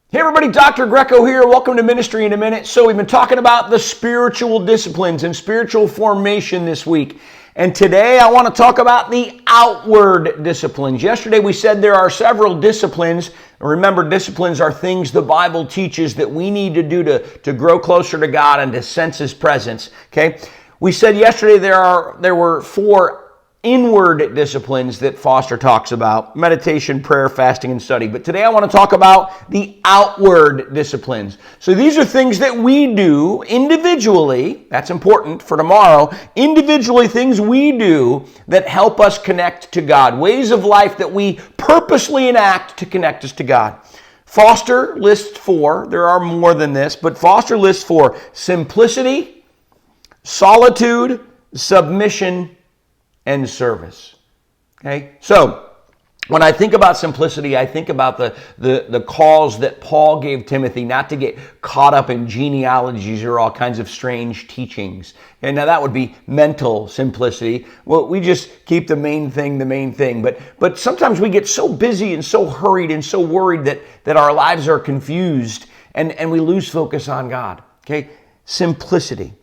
Hey everybody, Dr. Greco here. Welcome to Ministry in a Minute. So we've been talking about the spiritual disciplines and spiritual formation this week. And today I want to talk about the outward disciplines. Yesterday we said there are several disciplines. Remember, disciplines are things the Bible teaches that we need to do to grow closer to God and to sense His presence. Okay? We said yesterday there were four inward disciplines that Foster talks about: meditation, prayer, fasting, and study. But today I want to talk about the outward disciplines. So these are things that we do individually. That's important for tomorrow. Individually, things we do that help us connect to God. Ways of life that we purposely enact to connect us to God. Foster lists four. There are more than this, but Foster lists four: simplicity, solitude, submission, and service. Okay? So, when I think about simplicity, I think about the calls that Paul gave Timothy not to get caught up in genealogies or all kinds of strange teachings. And now that would be mental simplicity. Well, we just keep the main thing. But sometimes we get so busy and so hurried and so worried that our lives are confused and we lose focus on God. Okay? Simplicity.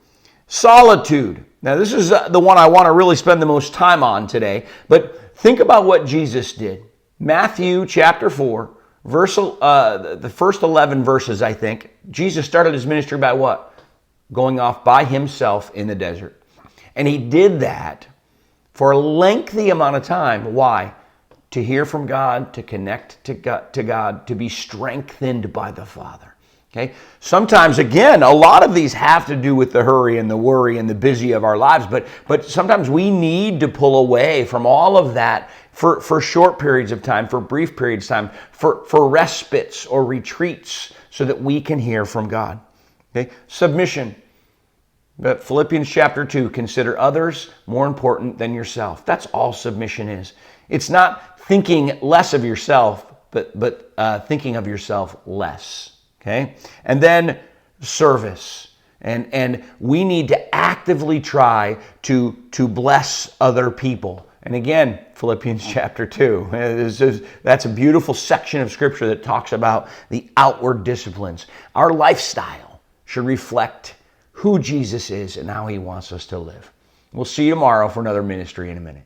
Solitude. Now, this is the one I want to really spend the most time on today, but think about what Jesus did. Matthew chapter 4, the first 11 verses, I think. Jesus started his ministry by what? Going off by himself in the desert. And he did that for a lengthy amount of time. Why? To hear from God, to connect to God, to be strengthened by the Father. Okay. Sometimes, again, a lot of these have to do with the hurry and the worry and the busy of our lives, but sometimes we need to pull away from all of that for short periods of time, for brief periods of time, for respites or retreats so that we can hear from God. Okay. Submission. But Philippians chapter 2, consider others more important than yourself. That's all submission is. It's not thinking less of yourself, but thinking of yourself less. Okay? And then service. And we need to actively try to bless other people. And again, Philippians chapter 2. That's a beautiful section of Scripture that talks about the outward disciplines. Our lifestyle should reflect who Jesus is and how He wants us to live. We'll see you tomorrow for another Ministry in a Minute.